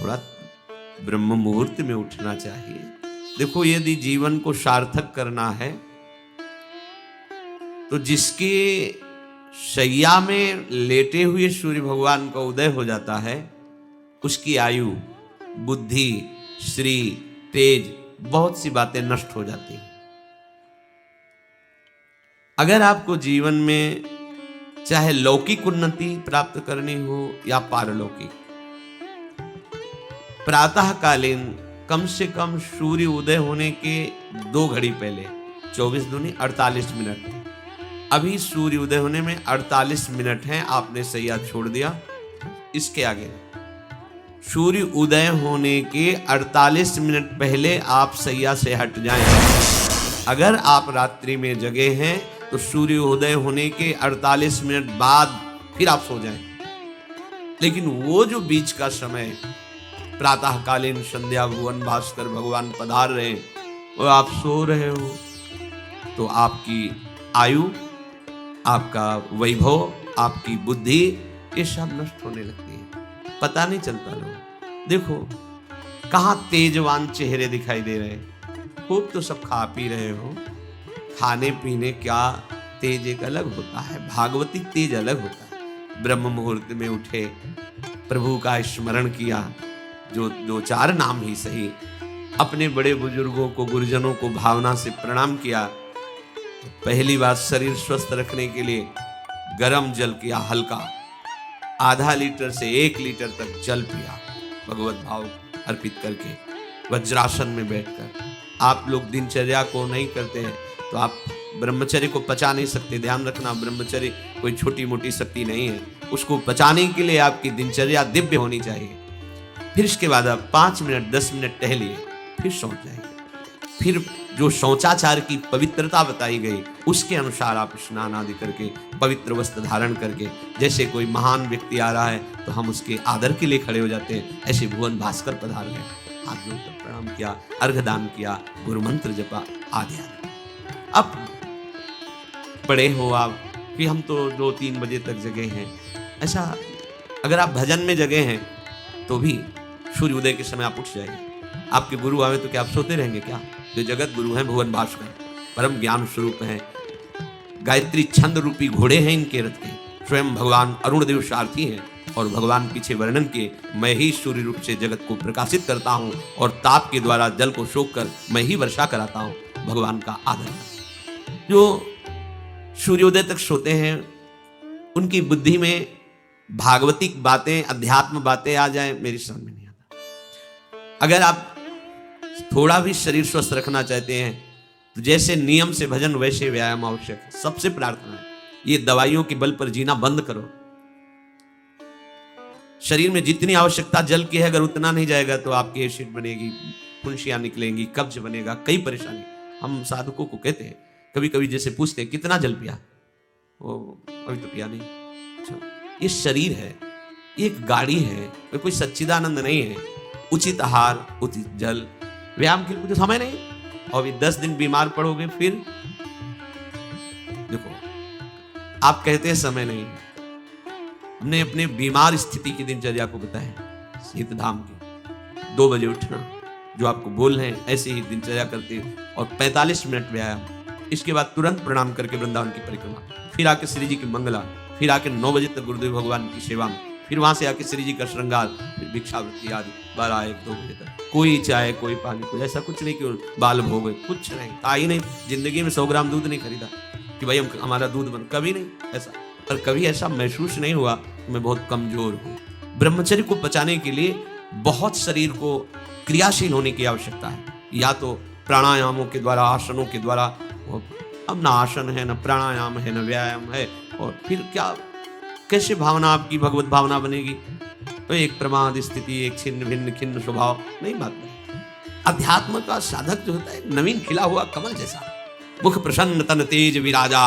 थोड़ा ब्रह्म मुहूर्त में उठना चाहिए। देखो, यदि जीवन को सार्थक करना है तो जिसके शैया में लेटे हुए सूर्य भगवान का उदय हो जाता है, उसकी आयु, बुद्धि, श्री, तेज, बहुत सी बातें नष्ट हो जाती हैं। अगर आपको जीवन में चाहे लौकिक उन्नति प्राप्त करनी हो या पारलौकिक, प्रातःकालीन कम से कम सूर्य उदय होने के 2 घड़ी पहले, 24 दूनी 48 मिनट, अभी सूर्य उदय होने में 48 मिनट हैं, आपने सैया छोड़ दिया, इसके आगे सूर्य उदय होने के 48 मिनट पहले आप सैया से हट जाएं। अगर आप रात्रि में जगे हैं तो सूर्य उदय होने के 48 मिनट बाद फिर आप सो जाएं। लेकिन वो जो बीच का समय प्रातःकालीन संध्या भुवन भास्कर भगवान पधार रहे हैं, वो आप सो रहे हो, तो आपकी आयु, आपका वैभव, आपकी बुद्धि, ये सब नष्ट होने लगती है, पता नहीं चलता। लोग देखो कहाँ तेजवान चेहरे दिखाई दे रहे हैं। खूब तो सब खा पी रहे हो, खाने पीने क्या तेज एक अलग होता है, भागवती तेज अलग होता है। ब्रह्म मुहूर्त में उठे, प्रभु का स्मरण किया, जो 2-4 नाम ही सही, अपने बड़े बुजुर्गों को, गुरुजनों को भावना से प्रणाम किया। पहली बात, शरीर स्वस्थ रखने के लिए गर्म जल किया, हल्का, आधा लीटर से 1 लीटर तक जल पिया, भगवत भाव अर्पित करके वज्रासन में बैठकर। आप लोग दिनचर्या को नहीं करते हैं तो आप ब्रह्मचर्य को पचा नहीं सकते। ध्यान रखना, ब्रह्मचर्य कोई छोटी मोटी शक्ति नहीं है, उसको पचाने के लिए आपकी दिनचर्या दिव्य होनी चाहिए। फिर इसके बाद आप 5 मिनट 10 मिनट टहलिए, फिर सो जाइए। फिर जो शौचाचार की पवित्रता बताई गई उसके अनुसार आप स्नान आदि करके, पवित्र वस्त्र धारण करके, जैसे कोई महान व्यक्ति आ रहा है तो हम उसके आदर के लिए खड़े हो जाते हैं, ऐसे भुवन भास्कर पधार रहे, हाथ जोड़कर प्रणाम किया, अर्घदान किया, गुरु मंत्र जपा आदि आदि। अब पड़े हो आप कि हम तो 2-3 बजे तक जगे हैं, ऐसा अगर आप भजन में जगे हैं तो भी सूर्य उदय के समय आप उठ जाइए। आपके गुरु आवे तो क्या आप सोते रहेंगे क्या? जो जगत गुरु हैं भुवन भास्कर, परम ज्ञान स्वरूप हैं, गायत्री छंद रूपी घोड़े हैं इनके रथ के, स्वयं भगवान अरुण देव सारथी हैं, और भगवान पीछे वर्णन के, मैं ही सूर्य रूप से जगत को प्रकाशित करता हूँ और ताप के द्वारा जल को सोख कर मैं ही वर्षा कराता हूँ। भगवान का आदर। जो सूर्योदय तक सोते हैं उनकी बुद्धि में भागवतिक बातें, अध्यात्म बातें आ जाएं, मेरी समझ में नहीं आता। अगर आप थोड़ा भी शरीर स्वस्थ रखना चाहते हैं तो जैसे नियम से भजन वैसे व्यायाम आवश्यक है। सबसे प्रार्थना है, ये दवाइयों के बल पर जीना बंद करो। शरीर में जितनी आवश्यकता जल की है, अगर उतना नहीं जाएगा तो आपकी एसिड बनेगी, फुंसियां निकलेंगी, कब्ज बनेगा, कई परेशानी। हम साधकों को कहते हैं, कभी कभी जैसे पूछते हैं कितना जल पिया, वो अभी तो पिया नहीं। अच्छा, ये शरीर है, ये एक गाड़ी है, कोई सच्चिदानंद नहीं है। उचित आहार, उचित जल, व्यायाम के लिए कुछ समय नहीं, और 10 दिन बीमार पड़ोगे फिर। देखो, आप कहते हैं समय नहीं, हमने अपने बीमार स्थिति की दिनचर्या को बताया। सीतधाम की 2 बजे उठना, जो आपको बोल रहे हैं ऐसे ही दिनचर्या करते, और 45 मिनट व्यायाम। इसके बाद तुरंत प्रणाम करके वृंदावन की परिक्रमा, फिर आके श्री जी की मंगला, फिर आके 9 बजे तक गुरुदेव भगवान की सेवा में, फिर वहां से आके श्री जी का श्रृंगार, फिर भिक्षावृत्ति आदि 12-1-2 बजे तक। कोई चाय, कोई पानी, कोई ऐसा कुछ नहीं कि बाल भोग, कुछ नहीं, आई नहीं। जिंदगी में 100 ग्राम दूध नहीं खरीदा कि भाई हमारा दूध बन, कभी नहीं ऐसा। और कभी ऐसा महसूस नहीं हुआ कि मैं बहुत कमजोर हूँ। ब्रह्मचर्य को बचाने के लिए बहुत शरीर को क्रियाशील होने की आवश्यकता है, या तो प्राणायामों के द्वारा, आसनों के द्वारा। अब ना आसन है, ना प्राणायाम है, ना व्यायाम है, और फिर क्या, कैसे भावना आपकी भगवत भावना बनेगी? तो एक प्रमाद स्थिति, एक छिन्न भिन्न खिन्न स्वभाव नहीं, बात नहीं। अध्यात्म का साधक जो होता है, नवीन खिला हुआ कमल जैसा, मुख प्रसन्न तन तेज विराजा,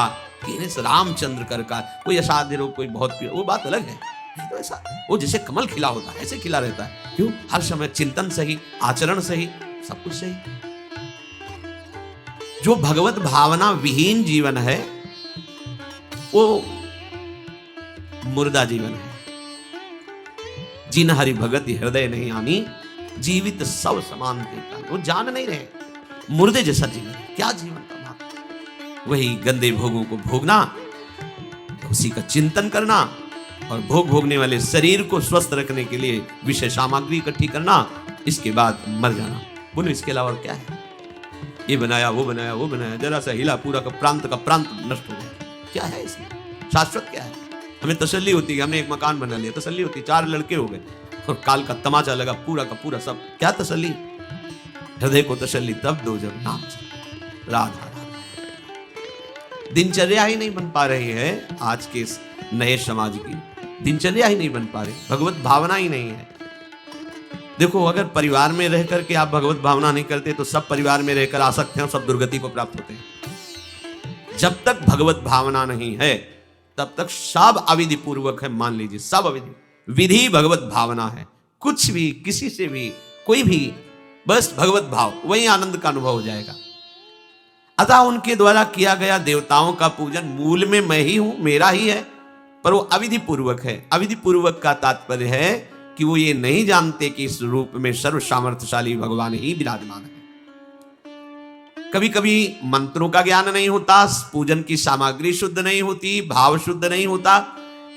रामचंद्र कर का। कोई असाध्य रोग, कोई बहुत, वो बात अलग है। नहीं तो ऐसा वो जैसे कमल खिला होता है ऐसे खिला रहता है। क्यों? हर समय चिंतन सही, आचरण सही, सब कुछ सही। जो भगवत भावना विहीन जीवन है वो मुर्दा जीवन है। जिन हरि भगत हृदय नहीं आनी, जीवित सब समान देता। वो जान नहीं रहे, मुर्दे जैसा जीवन, क्या जीवन का भाग। वही गंदे भोगों को भोगना, उसी का चिंतन करना, और भोग भोगने वाले शरीर को स्वस्थ रखने के लिए विषय सामग्री इकट्ठी करना, इसके बाद मर जाना। बोलो इसके अलावा क्या है? ये बनाया, वो बनाया, वो बनाया, जरा सा हिला, पूरा का प्रांत नष्ट हो गया। क्या है इसमें? शाश्वत क्या है? हमें तसल्ली होती है, हमने एक मकान बना लिया, तसल्ली होती, 4 लड़के हो गए और काल का तमाचा लगा, पूरा का पूरा सब। क्या तसल्ली? हृदय को तसल्ली तब दो जब नाम से राधा राधा। दिनचर्या ही नहीं बन पा रही है आज के नए समाज की, दिनचर्या ही नहीं बन पा रही, भगवत भावना ही नहीं है। देखो, अगर परिवार में रह करके आप भगवत भावना नहीं करते तो सब परिवार में रहकर आसक्त हैं और सब दुर्गति को प्राप्त होते हैं। जब तक भगवत भावना नहीं है तब तक सब अविधि पूर्वक है। मान लीजिए सब अविधि, विधि भगवत भावना है। कुछ भी, किसी से भी, कोई भी, बस भगवत भाव, वही आनंद का अनुभव हो जाएगा। अतः उनके द्वारा किया गया देवताओं का पूजन मूल में मैं ही हूं, मेरा ही है, पर वो अविधि पूर्वक है। अविधि पूर्वक का तात्पर्य है कि वो ये नहीं जानते कि इस रूप में सर्व सामर्थ्यशाली भगवान ही विराजमान है। कभी कभी मंत्रों का ज्ञान नहीं होता, पूजन की सामग्री शुद्ध नहीं होती, भाव शुद्ध नहीं होता,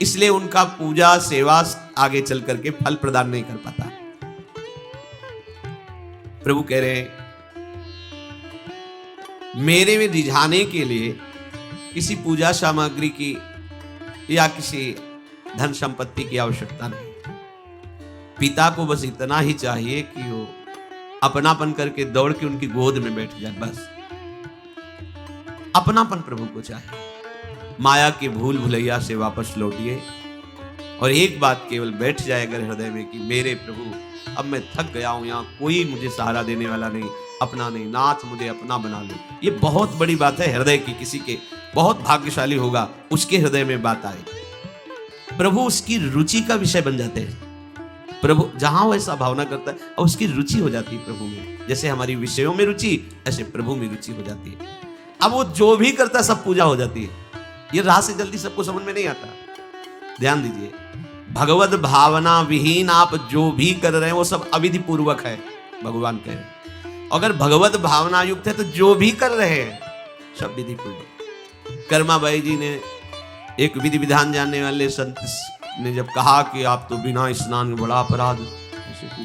इसलिए उनका पूजा सेवा आगे चल करके फल प्रदान नहीं कर पाता। प्रभु कह रहे हैं, मेरे में रिझाने के लिए किसी पूजा सामग्री की या किसी धन संपत्ति की आवश्यकता नहीं। पिता को बस इतना ही चाहिए कि वो अपनापन करके दौड़ के उनकी गोद में बैठ जाए, बस अपनापन प्रभु को चाहिए। माया के भूल भुलैया से वापस लौटिए और एक बात केवल बैठ जाए अगर हृदय में कि मेरे प्रभु, अब मैं थक गया हूं, यहां कोई मुझे सहारा देने वाला नहीं, अपना नहीं, नाथ मुझे अपना बना लो। ये बहुत बड़ी बात है हृदय की। किसी के बहुत भाग्यशाली होगा उसके हृदय में बात आए, प्रभु उसकी रुचि का विषय बन जाते हैं। प्रभु जहां वो ऐसा भावना करता है और उसकी रुचि हो जाती है प्रभु में। जैसे हमारी विषयों में रुचि, ऐसे प्रभु में रुचि हो जाती है। अब वो जो भी करता है सब पूजा हो जाती है। ये राह से जल्दी सबको समझ में नहीं आता। ध्यान दीजिए, भगवत भावना विहीन आप जो भी कर रहे हैं वो सब अविधि पूर्वक है, भगवान कह रहे हैं। अगर भगवत भावना युक्त है तो जो भी कर रहे हैं सब विधि पूर्वक। कर्माबाई जी ने, एक विधि विधान जानने वाले संत ने जब कहा कि आप तो बिना स्नान के बड़ा अपराध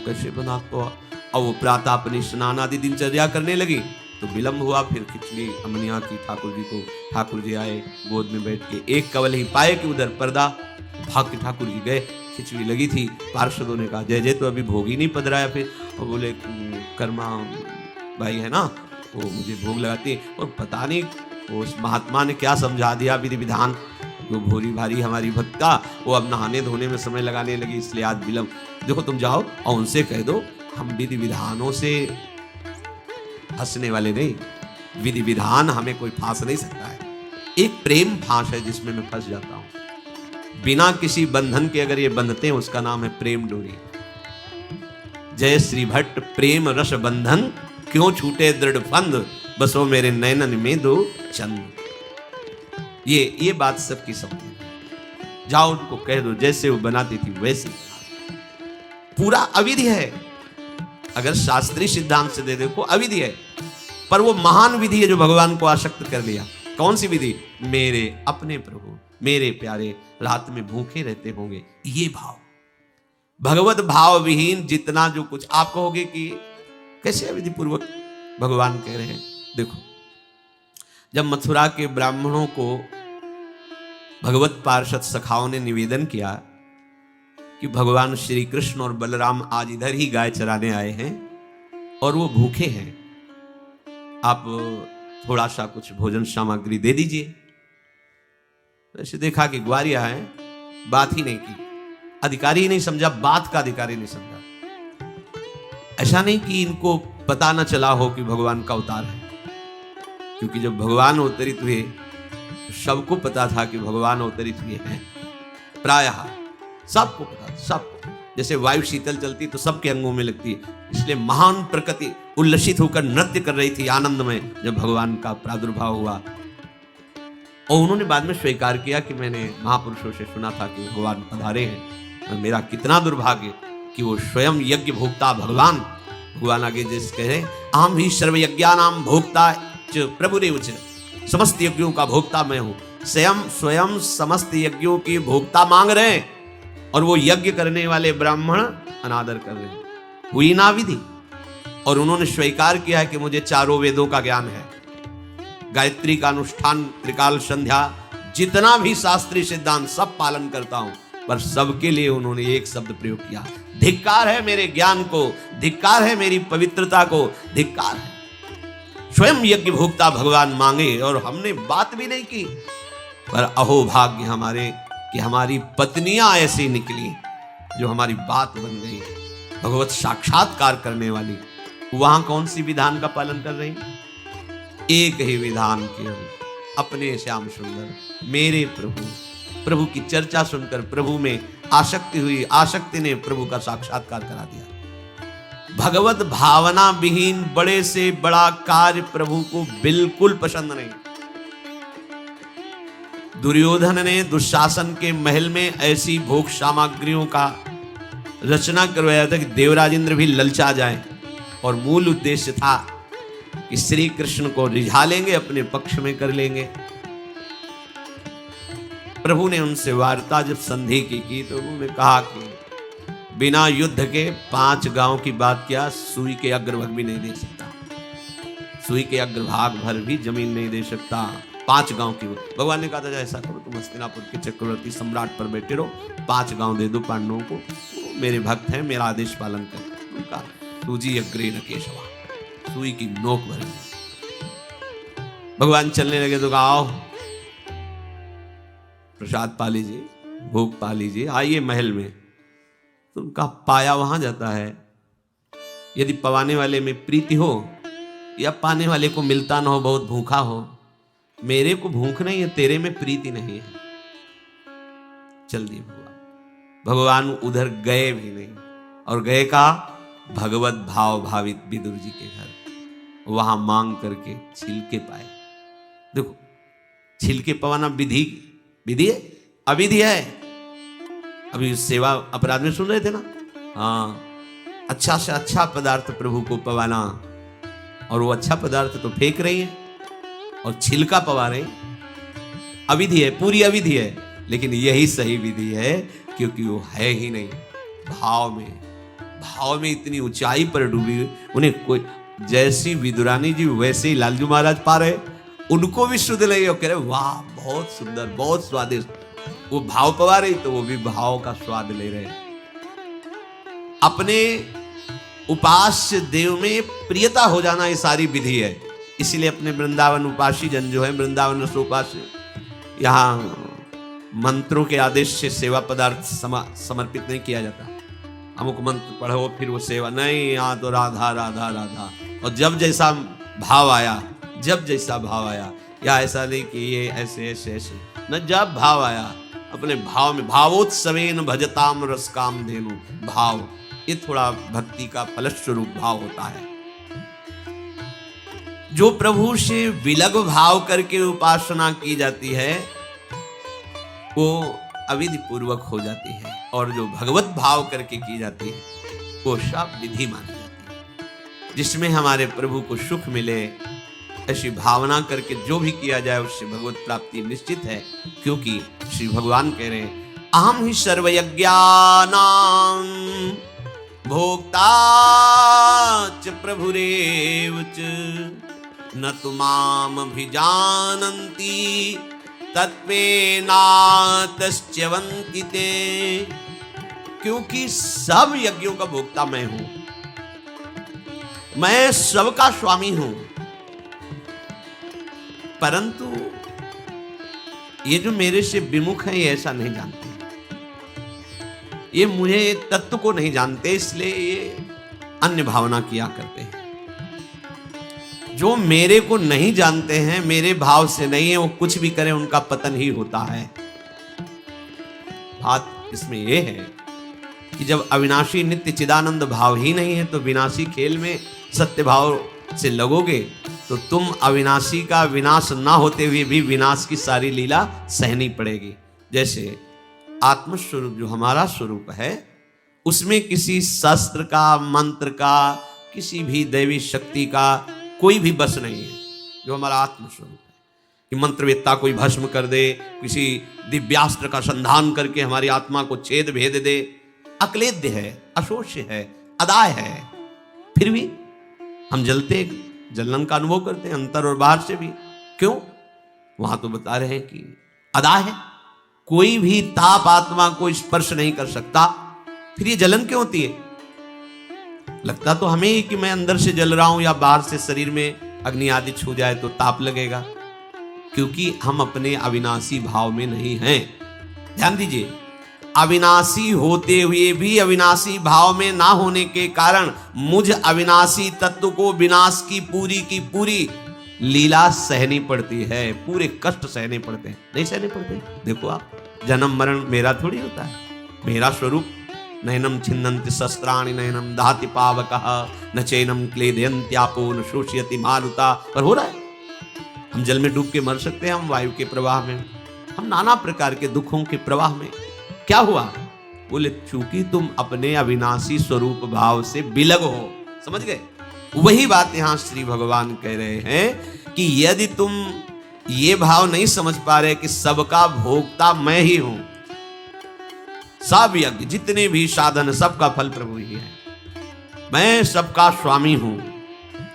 कैसे बना, तो अब वो प्रातः अपनी स्नान आदि दिनचर्या करने लगी तो विलंब हुआ। फिर खिचड़ी अमनिया की ठाकुर जी को, ठाकुर जी आए गोद में बैठ के, एक कवल ही पाए कि उधर पर्दा, भाग के ठाकुर जी गए। खिचड़ी लगी थी, पार्षदों ने कहा जय जय तो अभी भोग ही नहीं पधराया। फिर और बोले कर्मा भाई है ना, वो मुझे भोग लगाती है। और पता नहीं उस महात्मा ने क्या समझा दिया विधि विधान, जो भोरी भारी हमारी भक्त का, वो अब नहाने धोने में समय लगाने लगी, इसलिए आज विलंब। देखो तुम जाओ और उनसे कह दो हम विधि विधानों से फंसने वाले नहीं, विधि विधान हमें कोई फांस नहीं सकता है। एक प्रेम फांस है जिसमें मैं फंस जाता हूं बिना किसी बंधन के। अगर ये बंधते हैं उसका नाम है प्रेम डोरी। जय श्री भट्ट प्रेम रस बंधन, क्यों छूटे दृढ़ फंद, बसो मेरे नैनन में दो चंद। ये बात सबकी समझ। जाओ उनको कह दो जैसे वो बनाती थी वैसे। पूरा अविधि है। अगर शास्त्रीय सिद्धांत से दे देखो अविधि है, पर वो महान विधि है जो भगवान को आसक्त कर लिया। कौन सी विधि? मेरे अपने प्रभु, मेरे प्यारे रात में भूखे रहते होंगे, ये भाव। भगवत भाव विहीन जितना जो कुछ आप कहोगे कि कैसे अविधि पूर्वक भगवान कह रहे हैं। देखो, जब मथुरा के ब्राह्मणों को भगवत पार्षद सखाओं ने निवेदन किया कि भगवान श्री कृष्ण और बलराम आज इधर ही गाय चराने आए हैं और वो भूखे हैं, आप थोड़ा सा कुछ भोजन सामग्री दे दीजिए। ऐसे देखा कि ग्वारिया है, बात ही नहीं की, अधिकारी ही नहीं समझा, बात का अधिकारी नहीं समझा। ऐसा नहीं कि इनको पता न चला हो कि भगवान का अवतार है, क्योंकि जब भगवान अवतरित हुए सबको पता था कि भगवान अवतरित हुए हैं। प्रायः सबको पता था, सबको। जैसे वायु शीतल चलती तो सबके अंगों में लगती है, इसलिए महान प्रकृति उल्लसित होकर नृत्य कर रही थी आनंद में जब भगवान का प्रादुर्भाव हुआ। और उन्होंने बाद में स्वीकार किया कि मैंने महापुरुषों से सुना था कि भगवान पधारे हैं। और मेरा कितना दुर्भाग्य कि वो स्वयं यज्ञ भोक्ता भगवान आगे जैसे कह रहे, आम ही सर्व यज्ञानाम भोक्ता च प्रभुरेव च, समस्त यज्ञों का भोक्ता मैं हूं। स्वयं समस्त यज्ञों की भोक्ता मांग रहे हैं और वो यज्ञ करने वाले ब्राह्मण अनादर कर रहे हैं। हुई ना विधि, और उन्होंने स्वीकार किया है कि मुझे चारों वेदों का ज्ञान है, गायत्री का अनुष्ठान, त्रिकाल संध्या, जितना भी शास्त्रीय सिद्धांत सब पालन करता हूं, पर सबके लिए उन्होंने एक शब्द प्रयोग किया, धिक्कार है मेरे ज्ञान को, धिक्कार है मेरी पवित्रता को, धिक्कार है। स्वयं यज्ञ भोक्ता भगवान मांगे और हमने बात भी नहीं की, पर अहो भाग्य हमारे कि हमारी पत्नियां ऐसी निकली जो हमारी बात बन गई, भगवत साक्षात्कार करने वाली। वहां कौन सी विधान का पालन कर रही? एक ही विधान केवल, अपने श्याम सुंदर मेरे प्रभु की चर्चा सुनकर प्रभु में आसक्ति हुई, आसक्ति ने प्रभु का साक्षात्कार करा दिया। भगवत भावना विहीन बड़े से बड़ा कार्य प्रभु को बिल्कुल पसंद नहीं। दुर्योधन ने दुशासन के महल में ऐसी भोग सामग्रियों का रचना करवाया था कि देवराज इंद्र भी ललचा जाए, और मूल उद्देश्य था कि श्री कृष्ण को रिझा लेंगे, अपने पक्ष में कर लेंगे। प्रभु ने उनसे वार्ता जब संधि की तो उन्होंने कहा कि बिना युद्ध के 5 गांव की बात किया, सुई के अग्रभाग भी नहीं दे सकता, सुई के अग्रभाग भर भी जमीन नहीं दे सकता, 5 गांव की। भगवान ने कहा था ऐसा करो, तुम हस्तिनापुर के चक्रवर्ती सम्राट पर बैठे रहो, 5 गांव दे दो पांडवों को, मेरे भक्त हैं, मेरा आदेश पालन कर। उनका सूजी अग्रे न केशवा, सुई की नोक भर। भगवान चलने लगे तो कहा आओ प्रसाद पा लीजिए, भोग पा लीजिए, आइए महल में। तो उनका पाया वहां जाता है। यदि पवाने वाले में प्रीति हो या पाने वाले को मिलता ना हो, बहुत भूखा हो, मेरे को भूख नहीं है, तेरे में प्रीति नहीं है, चल दिए भगवान उधर गए भी नहीं, और गए का भगवत भाव भावित विदुर जी के घर, वहां मांग करके छिलके पाए। देखो छिलके पवाना विधि है, अविधि है। अभी सेवा अपराध में सुन रहे थे ना, हाँ, अच्छा से अच्छा पदार्थ प्रभु को पवाना, और वो अच्छा पदार्थ तो फेंक रही है और छिलका पवा रहे, अविधि है, पूरी अविधि है। लेकिन यही सही विधि है, क्योंकि वो है ही नहीं भाव में इतनी ऊंचाई पर डूबी। उन्हें कोई जैसी विदुरानी जी वैसे ही लालजू महाराज पा रहे, उनको भी शुद्ध नहीं हो, कह रहे वाह बहुत सुंदर, बहुत स्वादिष्ट। वो भाव पवा रही तो वो भी भाव का स्वाद ले रहे। अपने उपास्य देव में प्रियता हो जाना ये सारी विधि है। इसलिए अपने वृंदावन उपासी जन जो है, वृंदावन रसोपास्य, यहाँ मंत्रों के आदेश से सेवा पदार्थ समर्पित नहीं किया जाता। अमुक मंत्र पढ़ो फिर वो सेवा नहीं, यहाँ तो राधा राधा राधा। और जब जैसा भाव आया, या ऐसा नहीं कि ये ऐसे ऐसे ऐसे न, जब भाव आया अपने भाव में, भावोत्सवेन भजताम रस काम धेनु, भाव ये थोड़ा भक्ति का फलस्वरूप भाव होता है। जो प्रभु से विलग भाव करके उपासना की जाती है वो अविधि पूर्वक हो जाती है, और जो भगवत भाव करके की जाती है वो सब विधि मानी जाती है। जिसमें हमारे प्रभु को सुख मिले, ऐसी भावना करके जो भी किया जाए उससे भगवत प्राप्ति निश्चित है। क्योंकि श्री भगवान कह रहे हैं अहम ही सर्वयज्ञानां भोक्ता च प्रभुरेव च न तु माम अभिजानन्ति तत्वेनातश्च्यवन्ति ते। क्योंकि सब यज्ञों का भोक्ता मैं हूं, मैं सबका स्वामी हूं, परंतु ये जो मेरे से विमुख है ये ऐसा नहीं जानते, ये मुझे तत्व को नहीं जानते, इसलिए ये अन्य भावना किया करते हैं। जो मेरे को नहीं जानते हैं, मेरे भाव से नहीं है, वो कुछ भी करें उनका पतन ही होता है। बात इसमें यह है कि जब अविनाशी नित्य चिदानंद भाव ही नहीं है तो विनाशी खेल में सत्य भाव से लगोगे तो तुम अविनाशी का विनाश ना होते हुए भी विनाश की सारी लीला सहनी पड़ेगी। जैसे आत्मस्वरूप जो हमारा स्वरूप है, उसमें किसी शस्त्र का, मंत्र का, किसी भी दैवी शक्ति का कोई भी बस नहीं है। जो हमारा आत्मस्वरूप है कि मंत्रवेत्ता कोई भस्म कर दे, किसी दिव्यास्त्र का संधान करके हमारी आत्मा को छेद भेद दे, अक्लेद्य है, अशोष्य है, अदाय है, फिर भी हम जलन का अनुभव करते हैं अंतर और बाहर से भी। क्यों? वहां तो बता रहे हैं कि अदाय है, कोई भी ताप आत्मा को स्पर्श नहीं कर सकता, फिर ये जलन क्यों होती है? लगता तो हमें ही कि मैं अंदर से जल रहा हूं या बाहर से शरीर में अग्नि आदि छू जाए तो ताप लगेगा, क्योंकि हम अपने अविनाशी भाव में नहीं हैं। ध्यान दीजिए, अविनाशी होते हुए भी अविनाशी भाव में ना होने के कारण मुझ अविनाशी तत्व को विनाश की पूरी लीला सहनी पड़ती है, पूरे कष्ट सहने पड़ते हैं। नहीं सहने पड़ते? देखो आप, जन्म मरण मेरा थोड़ी होता है, मेरा स्वरूप नैनम छिन्नन्ति शस्त्राणि नैनम दहति पावकः न चैनम क्लेदयन्त्यापो न शोषयति मारुता, पर हो रहा है। हम जल में डूब के मर सकते हैं, हम वायु के प्रवाह में, हम नाना प्रकार के दुखों के प्रवाह में। क्या हुआ? बोले चूंकि तुम अपने अविनाशी स्वरूप भाव से बिलग हो। समझ गए? वही बात यहां श्री भगवान कह रहे हैं कि यदि तुम ये भाव नहीं समझ पा रहे कि सबका भोक्ता मैं ही हूं, सब यज्ञ जितने भी साधन सबका फल प्रभु ही है, मैं सबका स्वामी हूं,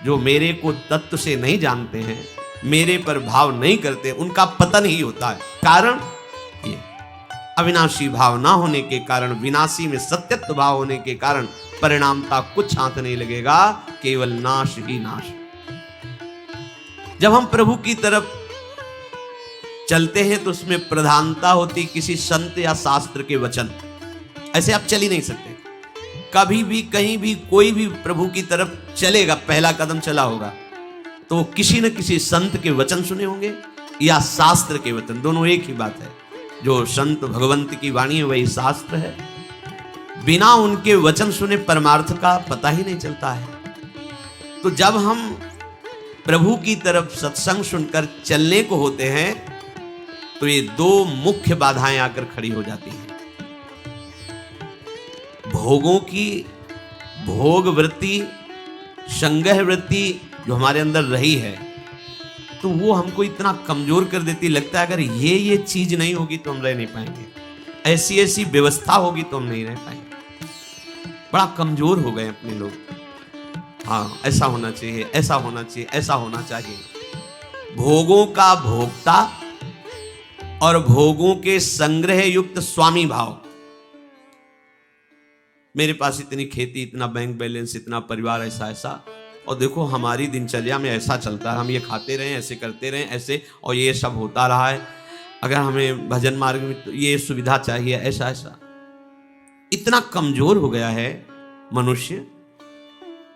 जो मेरे को तत्व से नहीं जानते हैं, मेरे पर भाव नहीं करते, उनका पतन ही होता है। कारण ये अविनाशी भाव ना होने के कारण, विनाशी में सत्यत्व भाव होने के कारण परिणामता कुछ हाथ नहीं लगेगा, केवल नाश ही नाश। जब हम प्रभु की तरफ चलते हैं तो उसमें प्रधानता होती किसी संत या शास्त्र के वचन। ऐसे आप चल ही नहीं सकते। कभी भी कहीं भी कोई भी प्रभु की तरफ चलेगा, पहला कदम चला होगा तो किसी न किसी संत के वचन सुने होंगे या शास्त्र के वचन, दोनों एक ही बात है। जो संत भगवंत की वाणी है वही शास्त्र है। बिना उनके वचन सुने परमार्थ का पता ही नहीं चलता है। तो जब हम प्रभु की तरफ सत्संग सुनकर चलने को होते हैं तो ये दो मुख्य बाधाएं आकर खड़ी हो जाती हैं। भोगों की भोग वृत्ति, संग्रह वृत्ति जो हमारे अंदर रही है, तो वो हमको इतना कमजोर कर देती, लगता है अगर ये चीज नहीं होगी तो हम रह नहीं पाएंगे, ऐसी ऐसी व्यवस्था होगी तो हम नहीं रह पाएंगे। बड़ा कमजोर हो गए अपने लोग। हाँ, ऐसा होना चाहिए, ऐसा होना चाहिए, ऐसा होना चाहिए। भोगों का भोक्ता और भोगों के संग्रह युक्त स्वामी भाव। मेरे पास इतनी खेती, इतना बैंक बैलेंस, इतना परिवार, ऐसा ऐसा, और देखो हमारी दिनचर्या में ऐसा चलता है, हम ये खाते रहें, ऐसे करते रहें, ऐसे, और ये सब होता रहा है। अगर हमें भजन मार्ग में तो ये सुविधा चाहिए, ऐसा ऐसा। इतना कमजोर हो गया है मनुष्य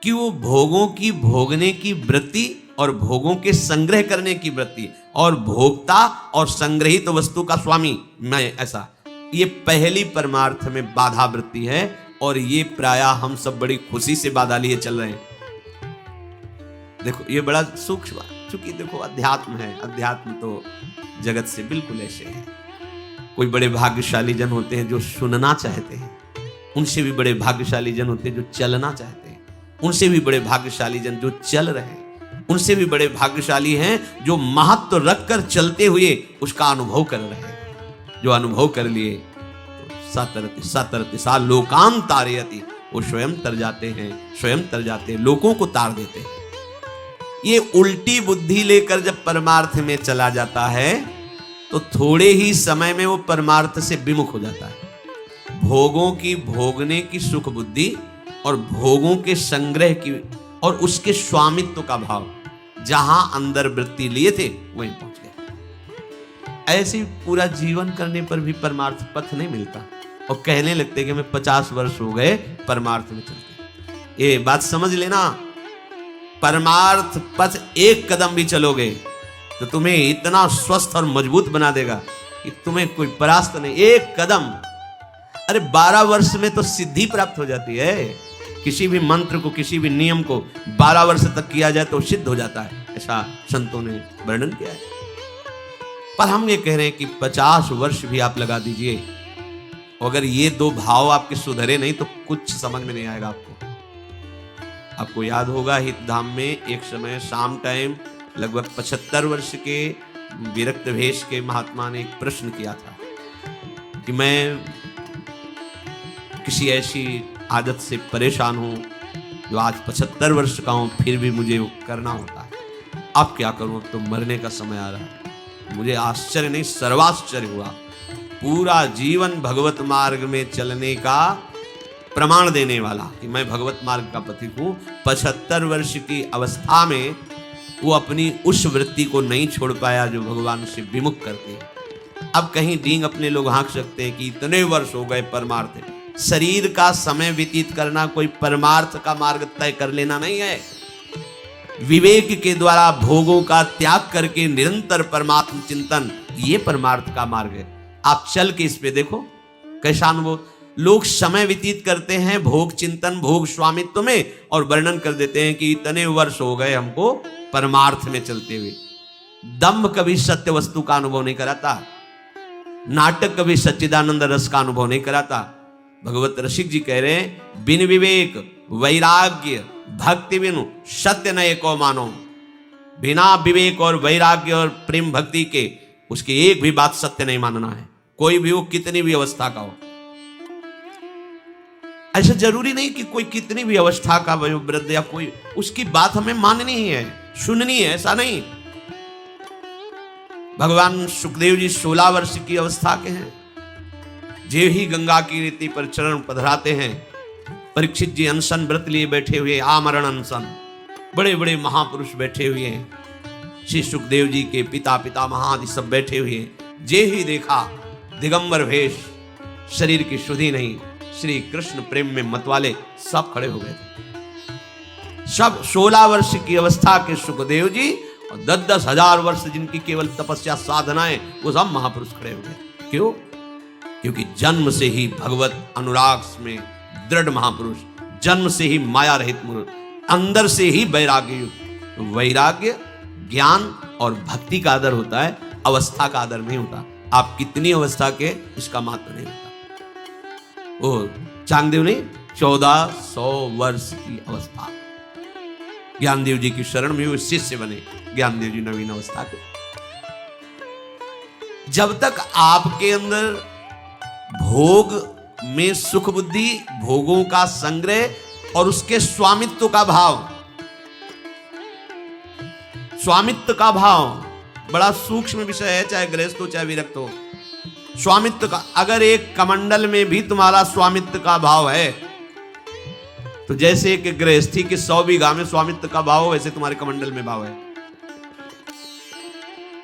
कि वो भोगों की भोगने की वृत्ति और भोगों के संग्रह करने की वृत्ति और भोक्ता और संग्रहित वस्तु का स्वामी मैं, ऐसा, ये पहली परमार्थ में बाधा वृत्ति है। और ये प्रायः हम सब बड़ी खुशी से बाधा लिए चल रहे हैं। देखो ये बड़ा सूक्ष्म, चूंकि देखो अध्यात्म है, अध्यात्म तो जगत से बिल्कुल ऐसे है। कोई बड़े भाग्यशाली जन होते हैं जो सुनना चाहते हैं, उनसे भी बड़े भाग्यशाली जन होते हैं जो चलना चाहते हैं, उनसे भी बड़े भाग्यशाली जन जो चल रहे हैं, उनसे भी बड़े भाग्यशाली हैं जो महत्व रखकर चलते हुए उसका अनुभव कर रहे हैं। जो अनुभव कर लिए तो सतरति सा लोकान तारयति, वो स्वयं तर जाते हैं, स्वयं तर जाते हैं, लोगों को तार देते हैं। ये उल्टी बुद्धि लेकर जब परमार्थ में चला जाता है तो थोड़े ही समय में वो परमार्थ से विमुख हो जाता है। भोगों की भोगने की सुख बुद्धि और भोगों के संग्रह की और उसके स्वामित्व का भाव जहां अंदर वृत्ति लिए थे वहीं पहुंच गए। ऐसे पूरा जीवन करने पर भी परमार्थ पथ नहीं मिलता और कहने लगते कि हमें 50 वर्ष हो गए परमार्थ में चलते। ये बात समझ लेना, परमार्थ पथ एक कदम भी चलोगे तो तुम्हें इतना स्वस्थ और मजबूत बना देगा कि तुम्हें कोई परास्त नहीं। एक कदम, अरे 12 वर्ष में तो सिद्धि प्राप्त हो जाती है। किसी भी मंत्र को, किसी भी नियम को 12 वर्ष तक किया जाए तो सिद्ध हो जाता है, ऐसा संतों ने वर्णन किया है। पर हम ये कह रहे हैं कि 50 वर्ष भी आप लगा दीजिए अगर ये दो भाव आपके सुधरे नहीं तो कुछ समझ में नहीं आएगा आपको। आपको याद होगा हित धाम में एक समय शाम टाइम लगभग 75 वर्ष के विरक्त भेष के महात्मा ने एक प्रश्न किया था कि मैं किसी ऐसी आदत से परेशान हूं जो आज 75 वर्ष का हूं, फिर भी मुझे वो करना होता है। अब क्या करूं, अब तो मरने का समय आ रहा है। मुझे आश्चर्य नहीं सर्वाश्चर्य हुआ। पूरा जीवन भगवत मार्ग में चलने का प्रमाण देने वाला कि मैं भगवत मार्ग का पथिक हूं, 75 वर्ष की अवस्था में वो अपनी उस वृत्ति को नहीं छोड़ पाया जो भगवान से विमुख करती है। अब कहीं डींग अपने लोग हाँक सकते हैं कि इतने वर्ष हो गए परमार्थ। शरीर का समय व्यतीत करना कोई परमार्थ का मार्ग तय कर लेना नहीं है। विवेक के द्वारा भोगों का त्याग करके निरंतर परमात्म चिंतन, ये परमार्थ का मार्ग है। आप चल के इस पे देखो कैसा अनुभव। लोग समय व्यतीत करते हैं भोग चिंतन, भोग स्वामित्व में, और वर्णन कर देते हैं कि इतने वर्ष हो गए हमको परमार्थ में चलते हुए। दम्भ कभी सत्य वस्तु का अनुभव नहीं कराता, नाटक कभी सच्चिदानंद रस का अनुभव नहीं कराता। भगवत रसिक जी कह रहे हैं, बिन विवेक वैराग्य भक्ति बिनु सत्य न एको मानो। बिना विवेक और वैराग्य और प्रेम भक्ति के उसकी एक भी बात सत्य नहीं मानना है, कोई भी हो, कितनी भी अवस्था का हो। ऐसा जरूरी नहीं कि कोई कितनी भी अवस्था का वयोवृद्ध या कोई, उसकी बात हमें माननी ही है, सुननी है, ऐसा नहीं। भगवान सुखदेव जी 16 वर्ष की अवस्था के हैं, जे ही गंगा की रीति पर चरण पधराते हैं। परीक्षित जी अनशन व्रत लिए बैठे हुए, आमरण अनशन, बड़े बड़े महापुरुष बैठे हुए हैं। श्री सुखदेव जी के पिता पितामह आदि सब बैठे हुए हैं। जे ही देखा दिगंबर भेष, शरीर की शुद्धि नहीं, श्री कृष्ण प्रेम में मतवाले सब खड़े हो गए थे। सब 16 वर्ष की अवस्था के सुखदेव जी और 10-10 हजार वर्ष जिनकी केवल तपस्या साधनाएं, वो सब महापुरुष खड़े हो गए। क्यों? क्योंकि जन्म से ही भगवत अनुराग में दृढ़ महापुरुष, जन्म से ही माया रहित पुरुष, अंदर से ही वैराग्य युक्त। वैराग्य ज्ञान और भक्ति का आदर होता है, अवस्था का आदर नहीं होता। आप कितनी अवस्था के इसका महत्व नहीं होता। ओ चांगदेव ने 1400 वर्ष की अवस्था, ज्ञानदेव जी की शरण में वो शिष्य बने। ज्ञानदेव जी नवीन अवस्था के। जब तक आपके अंदर भोग में सुख बुद्धि, भोगों का संग्रह और उसके स्वामित्व का भाव, स्वामित्व का भाव बड़ा सूक्ष्म विषय है, चाहे गृहस्थ हो चाहे विरक्त हो। स्वामित्व का, अगर एक कमंडल में भी तुम्हारा स्वामित्व का भाव है, तो जैसे एक गृहस्थी के 100 बीघा में स्वामित्व का भाव, वैसे तुम्हारे कमंडल में भाव है।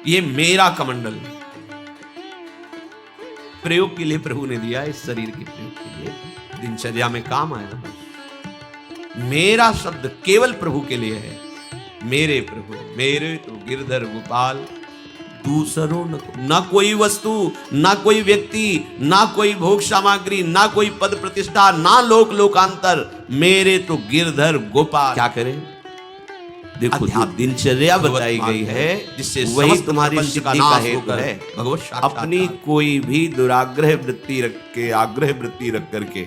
ये मेरा कमंडल प्रयोग के लिए प्रभु ने दिया, इस शरीर के प्रयोग के लिए, दिनचर्या में काम आएगा। मेरा शब्द केवल प्रभु के लिए है। मेरे प्रभु, मेरे तो गिरधर गोपाल, दूसरों न कोई वस्तु, ना कोई व्यक्ति, ना कोई भोग सामग्री, ना कोई पद प्रतिष्ठा, ना लोक लोकांतर, मेरे तो गिरधर गोपाल। क्या करें? देखो दिनचर्या बताई गई है जिससे वही तुम्हारी सिद्धि का हेतु है। भगवत अपनी कोई भी दुराग्रह वृत्ति रख के, आग्रह वृत्ति रख करके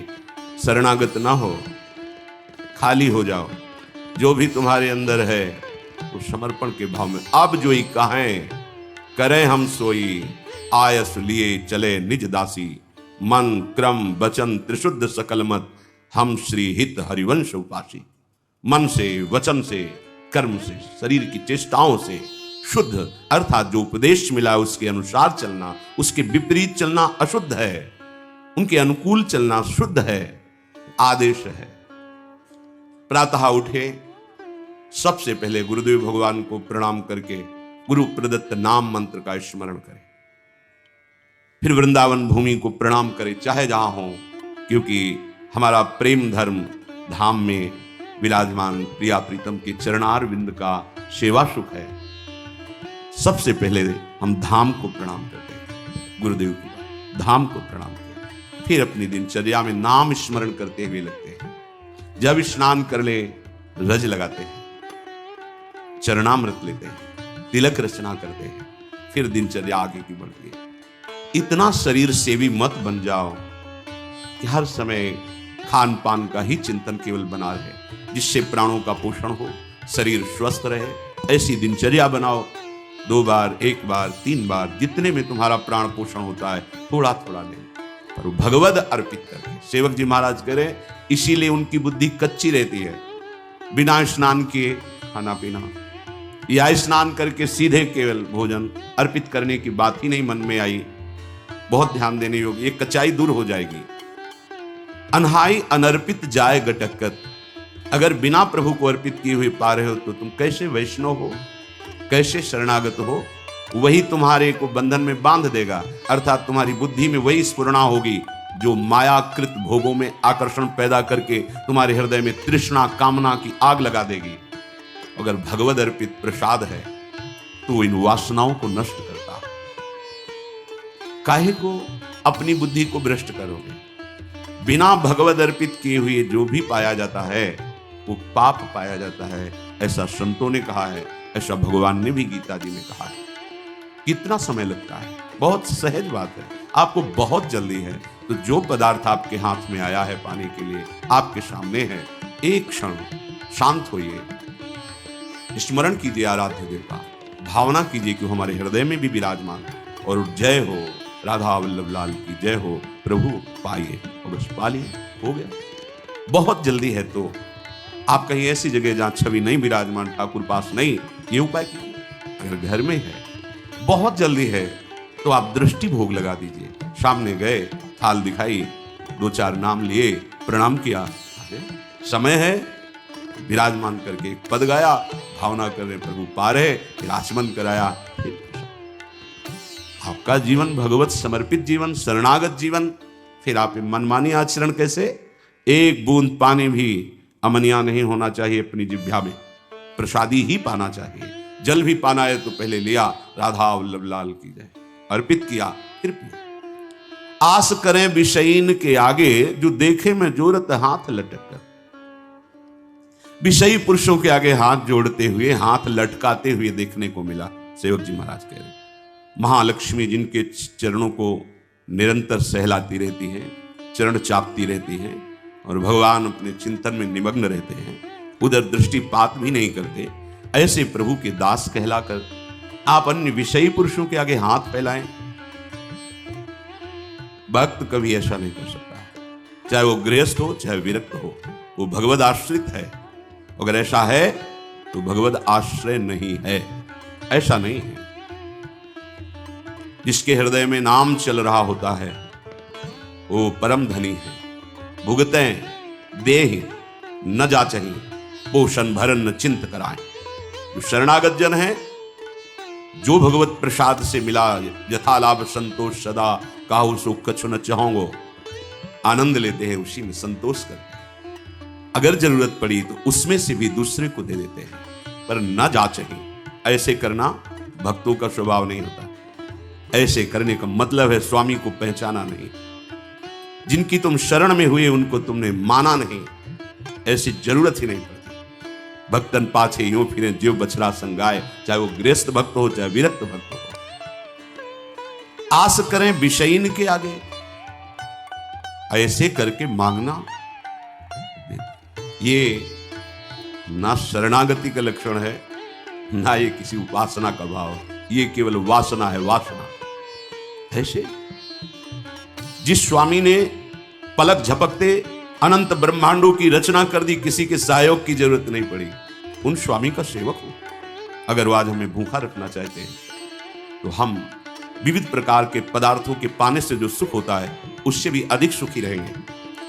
शरणागत ना हो, खाली हो जाओ। जो भी तुम्हारे अंदर है वो समर्पण के भाव में। अब जो ही कहें करें हम सोई, आयस लिए चले निज दासी, मन क्रम वचन त्रिशुद्ध सकल मत, हम श्री हित हरिवंश उपासी। मन से, वचन से, कर्म से, शरीर की चेष्टाओं से शुद्ध, अर्थात जो उपदेश मिला उसके अनुसार चलना, उसके विपरीत चलना अशुद्ध है, उनके अनुकूल चलना शुद्ध है, आदेश है। प्रातः उठे, सबसे पहले गुरुदेव भगवान को प्रणाम करके गुरु प्रदत्त नाम मंत्र का स्मरण करें। फिर वृंदावन भूमि को प्रणाम करें, चाहे जहां हो, क्योंकि हमारा प्रेम धर्म धाम में विराजमान प्रिया प्रीतम के चरणार बिंद का सेवा सुख है। सबसे पहले हम धाम को प्रणाम करते हैं, गुरुदेव की धाम को प्रणाम करते, फिर अपनी दिनचर्या में नाम स्मरण करते हुए लगते हैं। जब स्नान कर ले रज लगाते हैं, चरणामृत लेते हैं, तिलक रचना करते हैं, फिर दिनचर्या आगे की बढ़ती है। इतना शरीर सेवी मत बन जाओ कि हर समय खान पान का ही चिंतन केवल बना रहे, जिससे प्राणों का पोषण हो, शरीर स्वस्थ रहे। ऐसी दिनचर्या बनाओ, 2 बार, 1 बार, 3 बार, जितने में तुम्हारा प्राण पोषण होता है थोड़ा थोड़ा ले, पर भगवद अर्पित करके। सेवक जी महाराज करें, इसीलिए उनकी बुद्धि कच्ची रहती है। बिना स्नान किए खाना पीना या स्नान करके सीधे केवल भोजन अर्पित करने की बात ही नहीं मन में आई। बहुत ध्यान देने योग्य, ये कच्चाई दूर हो जाएगी। अनहाई अनर्पित जाए गटकत, अगर बिना प्रभु को अर्पित किए हुए पा रहे हो तो तुम कैसे वैष्णव हो, कैसे शरणागत हो। वही तुम्हारे को बंधन में बांध देगा, अर्थात तुम्हारी बुद्धि में वही स्फुरणा होगी जो मायाकृत भोगों में आकर्षण पैदा करके तुम्हारे हृदय में तृष्णा कामना की आग लगा देगी। अगर भगवद अर्पित प्रसाद है तो इन वासनाओं को नष्ट करता है। काहे को अपनी बुद्धि को भ्रष्ट करोगे। बिना भगवद अर्पित किए हुए जो भी पाया जाता है वो पाप पाया जाता है, ऐसा संतों ने कहा है, ऐसा भगवान ने भी गीता जी में कहा है। कितना समय लगता है, बहुत सहज बात है। आपको बहुत जल्दी है तो जो पदार्थ आपके हाथ में आया है पाने के लिए, आपके सामने है, एक क्षण शांत होइए, स्मरण कीजिए आराध्य देव का, भावना कीजिए कि हमारे हृदय में भी विराजमान है। और जय हो राधा वल्लभ लाल की जय हो, प्रभु पाइए और बस पा लिए, हो गया। बहुत जल्दी है तो आप कहीं ऐसी जगह जहां छवि नहीं विराजमान, ठाकुर पास नहीं, ये उपाय कीजिए। अगर घर में है, बहुत जल्दी है तो आप दृष्टि भोग लगा दीजिए। सामने गए, थाल दिखाई, 2-4 नाम लिए, प्रणाम किया, समय है विराजमान करके एक पद गाया, भावना कर रहे प्रभु पा रहे, फिर आचमन कराया। आपका जीवन भगवत समर्पित जीवन, शरणागत जीवन। फिर आप मनमानी आचरण कैसे? एक बूंद पानी भी अमनिया नहीं होना चाहिए अपनी जिह्वा में, प्रसादी ही पाना चाहिए। जल भी पाना है तो पहले लिया, राधा वल्लभ लाल की जय, अर्पित किया, फिर पिया। आस करें विषयीन के आगे, जो देखे में जोरत हाथ लटक कर। विषयी पुरुषों के आगे हाथ जोड़ते हुए, हाथ लटकाते हुए देखने को मिला। सेवक जी महाराज कह रहे, महालक्ष्मी जिनके चरणों को निरंतर सहलाती रहती हैं, चरण चापती रहती हैं, और भगवान अपने चिंतन में निमग्न रहते हैं, उधर दृष्टिपात भी नहीं करते, ऐसे प्रभु के दास कहलाकर आप अन्य विषयी पुरुषों के आगे हाथ फैलाएं। भक्त कभी ऐसा नहीं कर सकता, चाहे वो गृहस्थ हो चाहे विरक्त हो, वो भगवद आश्रित है। अगर ऐसा है तो भगवद आश्रय नहीं है, ऐसा नहीं है। जिसके हृदय में नाम चल रहा होता है वो परम धनी है। भुगतें देहि न जाचहि, पोषण भरन न चिंत कराएं। जो शरणागत जन है, जो भगवत प्रसाद से मिला, यथा लाभ संतोष सदा, काहू सो कछु न चाहोगो, आनंद लेते हैं, उसी में संतोष करते हैं। अगर जरूरत पड़ी तो उसमें से भी दूसरे को दे देते हैं, पर न जाचहि। ऐसे करना भक्तों का स्वभाव नहीं होता। ऐसे करने का मतलब है स्वामी को पहचाना नहीं। जिनकी तुम शरण में हुए उनको तुमने माना नहीं, ऐसी जरूरत ही नहीं पड़ती। भक्तन पाछे यूं फिरे जीव बछड़ा संगाए, चाहे वो गृहस्थ भक्त हो चाहे विरक्त भक्त हो। आस करें विषयीन के आगे, ऐसे करके मांगना, ये ना शरणागति का लक्षण है, ना ये किसी उपासना का भाव, ये केवल वासना है, वासना। ऐसे जिस स्वामी ने पलक झपकते अनंत ब्रह्मांडों की रचना कर दी, किसी के सहयोग की जरूरत नहीं पड़ी, उन स्वामी का सेवक हो। अगर वो आज हमें भूखा रखना चाहते हैं तो हम विविध प्रकार के पदार्थों के पाने से जो सुख होता है उससे भी अधिक सुखी रहेंगे।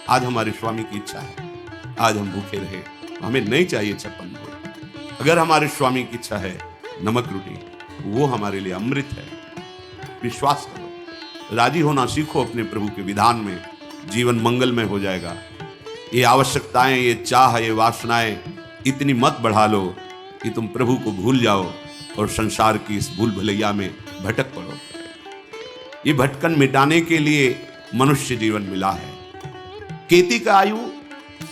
आज हमारे स्वामी की इच्छा है आज हम भूखे रहे, हमें नहीं चाहिए 56 भोग। अगर हमारे स्वामी की इच्छा है नमक रोटी, वो हमारे लिए अमृत है। विश्वास करो, राजी होना सीखो अपने प्रभु के विधान में, जीवन मंगलमय हो जाएगा। ये आवश्यकताएं, ये चाह, ये वासनाएं इतनी मत बढ़ा लो कि तुम प्रभु को भूल जाओ और संसार की इस भूल भुलैया में भटक पड़ो। ये भटकन मिटाने के लिए मनुष्य जीवन मिला है। केति का आयु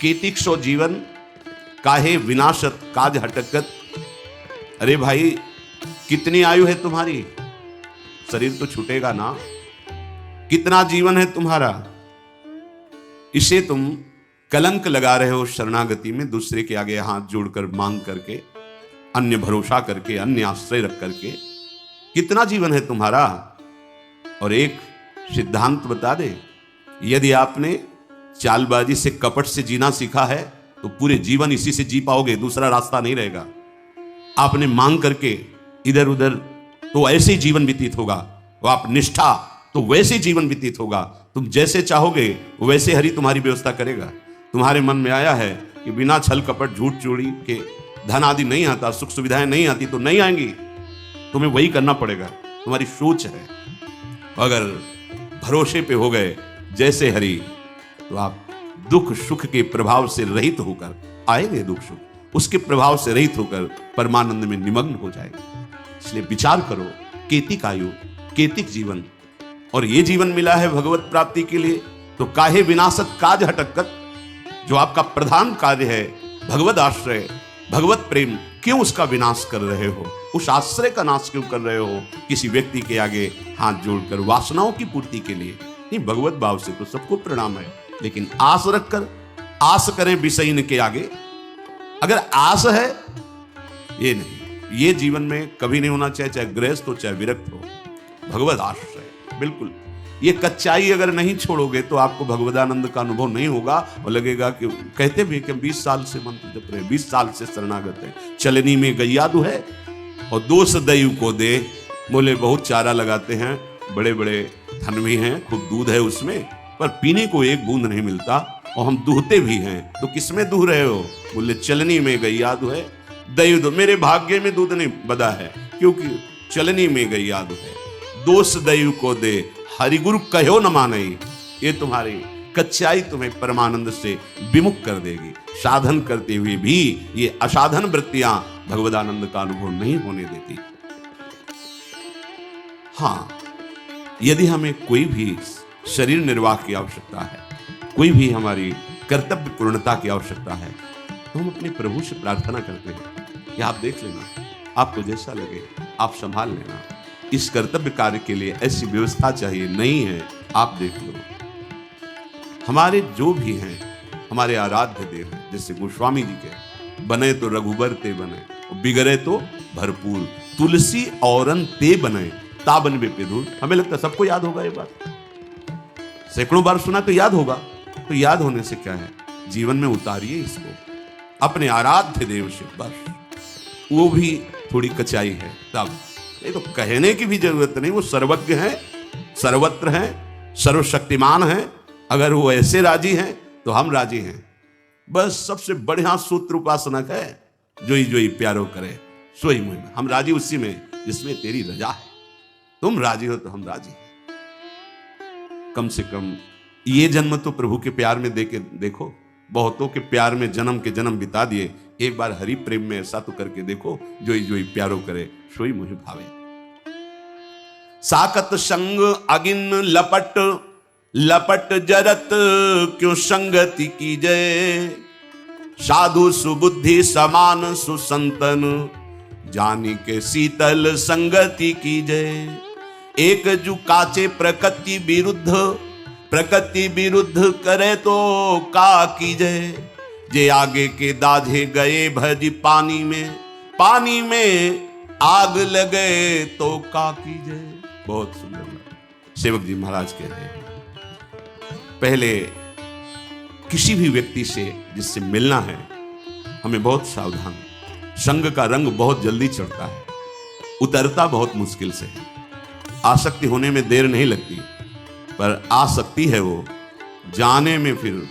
केतिक सो जीवन, काहे विनाशत काज हटकत। अरे भाई, कितनी आयु है तुम्हारी? शरीर तो छूटेगा ना। कितना जीवन है तुम्हारा? इसे तुम कलंक लगा रहे हो शरणागति में, दूसरे के आगे हाथ जोड़कर मांग करके, अन्य भरोसा करके, अन्य आश्रय रख करके। कितना जीवन है तुम्हारा? और एक सिद्धांत बता दे, यदि आपने चालबाजी से, कपट से जीना सीखा है तो पूरे जीवन इसी से जी पाओगे, दूसरा रास्ता नहीं रहेगा। आपने मांग करके इधर उधर तो ऐसे ही जीवन व्यतीत होगा, वो आप निष्ठा तो वैसे जीवन व्यतीत होगा। तुम जैसे चाहोगे वैसे हरि तुम्हारी व्यवस्था करेगा। तुम्हारे मन में आया है कि बिना छल कपट झूठ चोरी के धन आदि नहीं आता, सुख सुविधाएं नहीं आती, तो नहीं आएंगी, तुम्हें वही करना पड़ेगा। तुम्हारी सोच है। अगर भरोसे पे हो गए जैसे हरि, तो आप दुख सुख के प्रभाव से रहित होकर आएंगे, दुख सुख उसके प्रभाव से रहित होकर परमानंद में निमग्न हो जाएंगे। इसलिए विचार करो, केतिक आयु, केतिक जीवन, और ये जीवन मिला है भगवत प्राप्ति के लिए, तो काहे विनाशत काज हटकत, जो आपका प्रधान कार्य है भगवत आश्रय, भगवत प्रेम, क्यों उसका विनाश कर रहे हो? उस आश्रय का नाश क्यों कर रहे हो किसी व्यक्ति के आगे हाथ जोड़कर? वासनाओं की पूर्ति के लिए नहीं, भगवत भाव से तो सबको प्रणाम है, लेकिन आस रखकर, आस करें विषयन के आगे। अगर आस है, ये नहीं, ये जीवन में कभी नहीं होना चाहिए, चाहे गृहस्थ हो चाहे विरक्त हो। भगवत आश्रय बिल्कुल, ये कच्चाई अगर नहीं छोड़ोगे तो आपको भगवदानंद का अनुभव नहीं होगा, और लगेगा कि कहते भी कि 20 साल से मंत्र जप रहे, 20 साल से शरणागत है, चलनी में गैया दू है और दोष दैव को दे। बोले बहुत चारा लगाते हैं, बड़े बड़े धन भी हैं, खूब दूध है उसमें, पर पीने को एक बूंद नहीं मिलता, और हम दूहते भी हैं। तो किसमें दूह रहे हो? बोले चलनी में गैया दू है, दैव दो, मेरे भाग्य में दूध नहीं बदा है, क्योंकि चलनी में गैया दू है, दोष दैव को दे, हरिगुरु कहो न माने। ये तुम्हारी कच्चाई तुम्हें परमानंद से विमुख कर देगी। साधन करते हुए भी ये असाधन वृत्तियां भगवदानंद का अनुभव नहीं होने देती। हाँ, यदि हमें कोई भी शरीर निर्वाह की आवश्यकता है, कोई भी हमारी कर्तव्य पूर्णता की आवश्यकता है, तो हम अपने प्रभु से प्रार्थना करते हैं कि आप देख लेना, आपको जैसा लगे आप संभाल लेना, इस कर्तव्य कार्य के लिए ऐसी व्यवस्था चाहिए, नहीं है आप देख लो। हमारे जो भी हैं, हमारे आराध्य देव हैं, जैसे गोस्वामी जी के, बने तो रघुबर ते बने, बिगड़े तो भरपूर, तुलसी औरन ते बने, ताबन बे पिधुर। हमें लगता है सबको याद होगा ये बात, सैकड़ों बार सुना तो याद होगा। तो याद होने से क्या है, जीवन में उतारिए इसको अपने आराध्य देव से, बस। वो भी थोड़ी कचाई है तब, ये तो कहने की भी जरूरत नहीं, वो सर्वज्ञ हैं, सर्वत्र हैं, सर्वशक्तिमान हैं। अगर वो ऐसे राजी हैं तो हम राजी हैं। बस सबसे बढ़िया सूत्र उपासनक है, जोई जोई प्यारो करे सोई मुझ में। हम राजी उसी में जिसमें तेरी रजा है। तुम राजी हो तो हम राजी हैं। कम से कम ये जन्म तो प्रभु के प्यार में दे के देखो। बहुतों के प्यार में जन्म के जन्म बिता दिए, एक बार हरि प्रेम में ऐसा तो करके देखो, जोई जोई प्यारो करे सोई मुझे भावे। साकत संग अगिन लपट, लपट जरत क्यों संगति की जय, साधु सुबुद्धि समान सुसंतन, जानी के शीतल संगति की जय। एक जु काचे प्रकृति विरुद्ध, प्रकृति विरुद्ध करे तो का की जय, जे आगे के दाझे गए भज पानी में, पानी में आग लगे तो का की जय। बहुत सुंदर सेवक जी महाराज कह रहे हैं, पहले किसी भी व्यक्ति से जिससे मिलना है हमें बहुत सावधान। संग का रंग बहुत जल्दी चढ़ता है, उतरता बहुत मुश्किल से है। आसक्ति होने में देर नहीं लगती, पर आसक्ति है वो जाने में फिर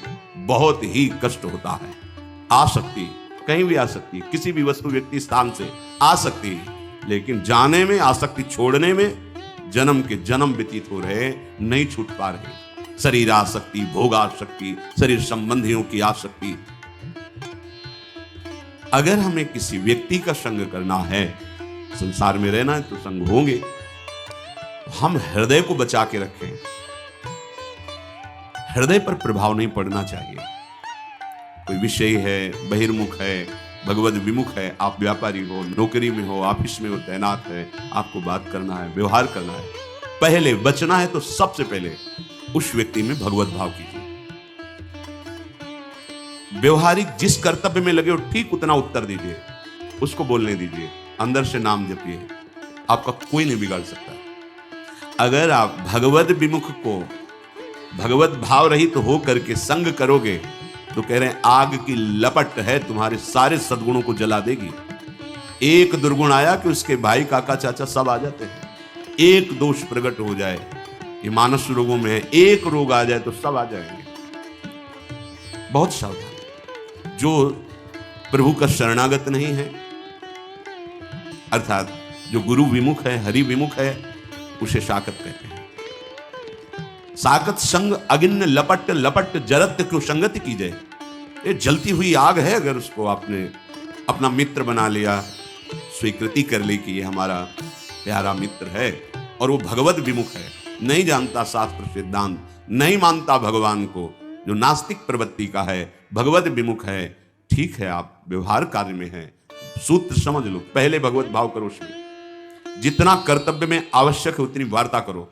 बहुत ही कष्ट होता है। आसक्ति कहीं भी आ सकती है, किसी भी वस्तु व्यक्ति स्थान से आ सकती है, लेकिन जाने में, आसक्ति छोड़ने में जन्म के जन्म व्यतीत हो रहे, नहीं छूट पा रहे। शरीर आसक्ति, भोग आसक्ति, शरीर संबंधियों की आसक्ति। अगर हमें किसी व्यक्ति का संग करना है, संसार में रहना है तो संग होंगे, हम हृदय को बचा के रखें। हृदय पर प्रभाव नहीं पड़ना चाहिए। कोई विषय है, बहिर्मुख है, भगवत विमुख है, आप व्यापारी हो, नौकरी में हो, ऑफिस में हो, तैनात है, आपको बात करना है, व्यवहार करना है, पहले बचना है तो सबसे पहले उस व्यक्ति में भगवत भाव कीजिए। व्यवहारिक जिस कर्तव्य में लगे हो ठीक उतना उत्तर दीजिए, उसको बोलने दीजिए, अंदर से नाम जपिए, आपका कोई नहीं बिगाड़ सकता। अगर आप भगवत विमुख को भगवत भाव रहित तो हो करके संग करोगे तो कह रहे हैं आग की लपट है तुम्हारे सारे सद्गुणों को जला देगी। एक दुर्गुण आया कि उसके भाई काका चाचा सब आ जाते हैं, एक दोष प्रकट हो जाए, ये मानस रोगों में है, एक रोग आ जाए तो सब आ जाएंगे। बहुत सावधान। जो प्रभु का शरणागत नहीं है, अर्थात जो गुरु विमुख है, हरि विमुख है, उसे साकत कहते हैं। साकत संग अगिन्न लपट लपट जरत क्यों संगति की जाए। ये जलती हुई आग है, अगर उसको आपने अपना मित्र बना लिया, स्वीकृति कर ली कि ये हमारा प्यारा मित्र है और वो भगवत विमुख है, नहीं जानता शास्त्र सिद्धांत, नहीं मानता भगवान को, जो नास्तिक प्रवृत्ति का है, भगवत विमुख है, ठीक है आप व्यवहार कार्य में है, सूत्र समझ लो, पहले भगवत भाव करो, उसमें जितना कर्तव्य में आवश्यक है उतनी वार्ता करो,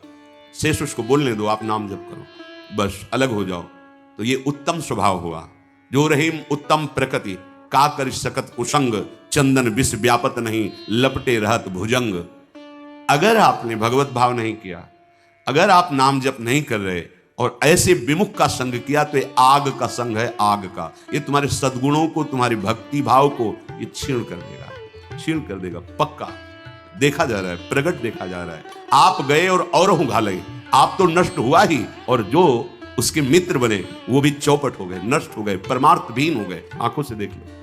शेष उसको बोलने दो, आप नाम जप करो, बस अलग हो जाओ। तो ये उत्तम स्वभाव हुआ। जो रहीम उत्तम प्रकृति का कर सकत कुसंग, चंदन विष व्यापत नहीं लपटे रहत भुजंग। अगर आपने भगवत भाव नहीं किया, अगर आप नाम जप नहीं कर रहे और ऐसे विमुख का संग किया तो ये आग का संग है, आग का। ये तुम्हारे सद्गुणों को, तुम्हारी भक्ति भाव को ये क्षीण कर देगा, क्षीण कर देगा, पक्का देखा जा रहा है, प्रकट देखा जा रहा है। आप गए और औरों घाले, आप तो नष्ट हुआ ही, और जो उसके मित्र बने वो भी चौपट हो गए, नष्ट हो गए, परमार्थहीन हो गए। आंखों से देख लो।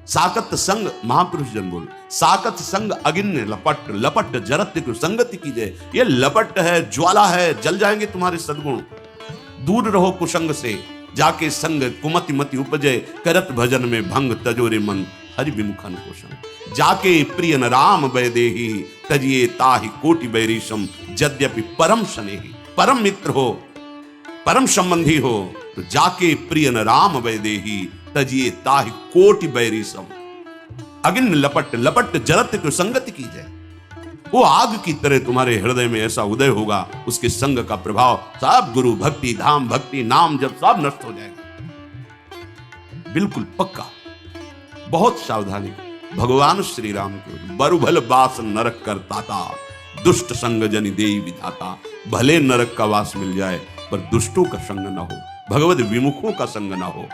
साकत संग, महापुरुष जन बोल, साकत संग अगिन्न लपट लपट जरत क्यों संगति कीजिए। ये लपट है, ज्वाला है, जल जाएंगे तुम्हारे सद्गुण। दूर रहो कुसंग से, जाके संग कुमति मति उपजे, करत भजन में भंग तजोरे मन हरि विमुखन कोशं। जाके प्रिय न राम वैदेही, तजिए ताहि कोटि बैरीशम। यद्यपि परम स्नेही, परम मित्र हो, परम संबंधी हो, तो जाके प्रिय न राम वैदेही, तजिए ताहि कोटि बैरीशम। अगिन लपट लपट जरत क्यों संगति की जाए। वो आग की तरह तुम्हारे हृदय में ऐसा उदय होगा, उसके संग का प्रभाव सब गुरु भक्ति धाम भक्ति नाम जब सब नष्ट हो जाएगा, बिल्कुल पक्का। बहुत सावधानी। भगवान श्री राम के बरुभल बास नरक करता था, दुष्ट संग जनि देई विधाता। भले नरक का वास मिल जाए पर दुष्टों का संग न हो, भगवत विमुखों का संग न हो।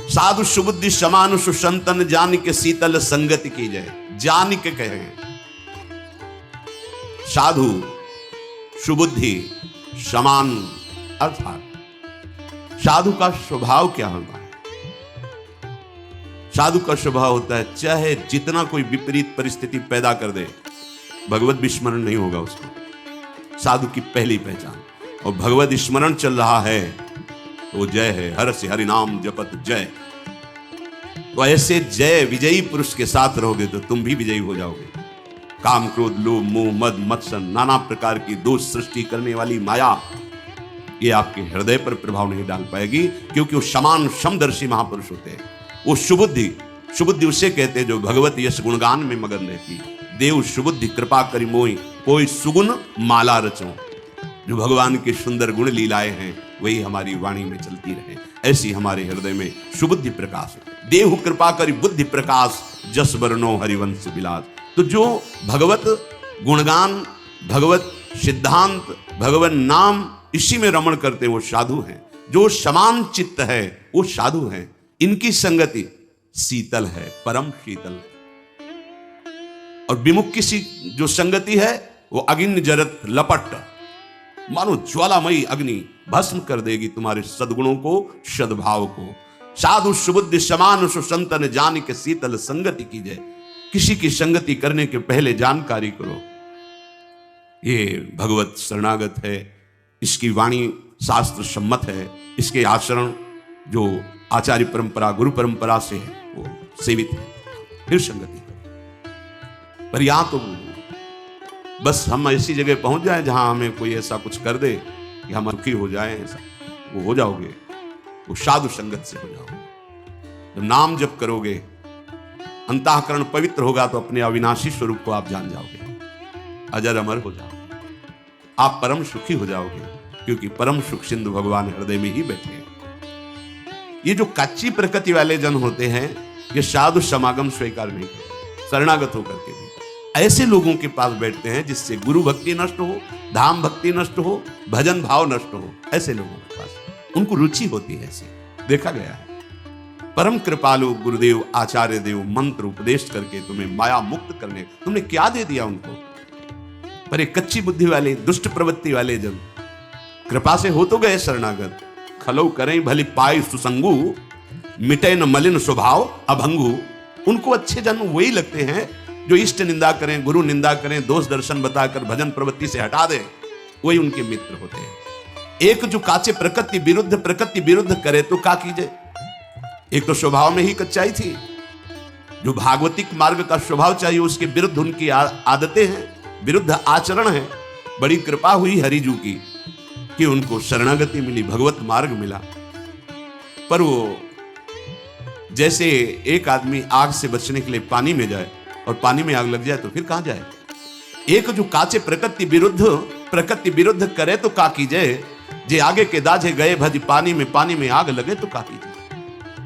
साधु सुबुद्धि समान सुसंतन, जान के शीतल संगति की जाए। जान के कहे साधु सुबुद्धि समान, अर्थात साधु का स्वभाव क्या होता है। साधु का स्वभाव होता है चाहे जितना कोई विपरीत परिस्थिति पैदा कर दे, भगवत विस्मरण नहीं होगा उसको। साधु की पहली पहचान। और भगवत स्मरण चल रहा है तो जय है, हर से हरि नाम जपत जय। तो ऐसे जय विजयी पुरुष के साथ रहोगे तो तुम भी विजयी हो जाओगे। काम क्रोध लोभ मोह मद मत्सर नाना प्रकार की दोष सृष्टि करने वाली माया, ये आपके हृदय पर प्रभाव नहीं डाल पाएगी, क्योंकि वो समान समदर्शी महापुरुष होते हैं। वो सुबुद्धि, सुबुद्धि उसे कहते हैं जो भगवत यश गुणगान में मगन रहती। देव सुबुद्धि कृपा करी मोहि, कोई सुगुण माला रचो। जो भगवान के सुंदर गुण लीलाएं हैं वही हमारी वाणी में चलती रहे, ऐसी हमारे हृदय में सुबुद्धि प्रकाश। देव कृपा करी बुद्धि प्रकाश, जस वर्णो हरिवंश विलास। तो जो भगवत गुणगान, भगवत सिद्धांत, भगवत नाम इसी में रमण करते वो साधु हैं। जो समान चित्त है वो साधु हैं। इनकी संगति शीतल है, परम शीतल। और विमुख की जो संगति है वो अग्नि जरत लपट, मानो ज्वालामयी अग्नि भस्म कर देगी तुम्हारे सद्गुणों को, सद्भाव को। साधु सुबुद्धि समान सुसंतन, जान के शीतल संगति कीजिए। किसी की संगति करने के पहले जानकारी करो, ये भगवत शरणागत है, इसकी वाणी शास्त्र सम्मत है, इसके आचरण जो आचार्य परंपरा गुरु परंपरा से है वो सेवित है, फिर संगति करो। पर यहां तो बस हम ऐसी जगह पहुंच जाए जहां हमें कोई ऐसा कुछ कर दे कि हम दुखी हो जाए, ऐसा वो हो जाओगे, वो साधु संगत से हो जाओगे। जब नाम जप करोगे, अंतःकरण पवित्र होगा तो अपने अविनाशी स्वरूप को आप जान जाओगे, अजर अमर हो जाओगे, आप परम सुखी हो जाओगे, क्योंकि परम सुख सिंधु भगवान हृदय में ही बैठे हैं। ये जो कच्ची प्रकृति वाले जन होते हैं, ये साधु समागम स्वीकार नहीं करते, शरणागत होकर के भी ऐसे लोगों के पास बैठते हैं जिससे गुरु भक्ति नष्ट हो, धाम भक्ति नष्ट हो, भजन भाव नष्ट हो। ऐसे लोगों के पास उनको रुचि होती है, ऐसे देखा गया है। परम कृपालु गुरुदेव आचार्य देव मंत्र उपदेश करके तुम्हें माया मुक्त करने, तुमने क्या दे दिया उनको? पर एक कच्ची बुद्धि वाले, दुष्ट प्रवृत्ति वाले जन कृपा से हो तो गए शरणागत, खलो करें भली पाई सुसंगु, मिटे न मलिन स्वभाव अभंगु। उनको अच्छे जन वही लगते हैं जो इष्ट निंदा करें, गुरु निंदा करें, दोष दर्शन बताकर भजन प्रवृत्ति से हटा दें, वही उनके मित्र होते हैं। एक जो काचे प्रकृति विरुद्ध करे तो क्या कीजिए? एक तो स्वभाव में ही कच्चाई थी, जो भागवतिक मार्ग का स्वभाव चाहिए उसके विरुद्ध उनकी आदतें हैं, विरुद्ध आचरण है। बड़ी कृपा हुई हरिजू की कि उनको शरणागति मिली, भगवत मार्ग मिला। पर वो जैसे एक आदमी आग से बचने के लिए पानी में जाए और पानी में आग लग जाए तो फिर कहां जाए? एक जो काचे प्रकृति विरुद्ध करे तो का कीजिए? जे आगे के दाझे गए भज पानी में आग लगे तो का कीजिए?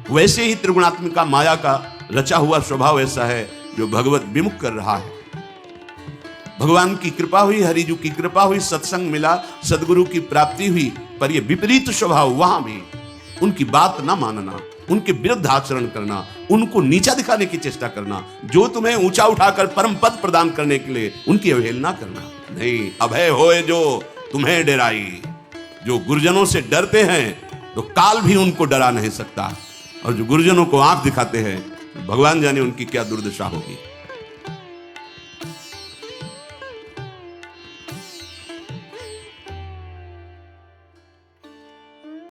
वैसे ही त्रिगुणात्मिका माया का रचा हुआ स्वभाव ऐसा है जो भगवत विमुख कर रहा है। भगवान की कृपा हुई, हरिजू की कृपा हुई, सत्संग मिला, सदगुरु की प्राप्ति हुई, पर यह विपरीत स्वभाव वहां भी उनकी बात ना मानना, उनके विरुद्ध आचरण करना, उनको नीचा दिखाने की चेष्टा करना, जो तुम्हें ऊंचा उठाकर परम पद प्रदान करने के लिए उनकी अवहेलना करना। नहीं, अभय होए जो तुम्हें डराई। जो गुरुजनों से डरते हैं तो काल भी उनको डरा नहीं सकता, और जो गुरुजनों को आंख दिखाते हैं भगवान जाने उनकी क्या दुर्दशा होगी।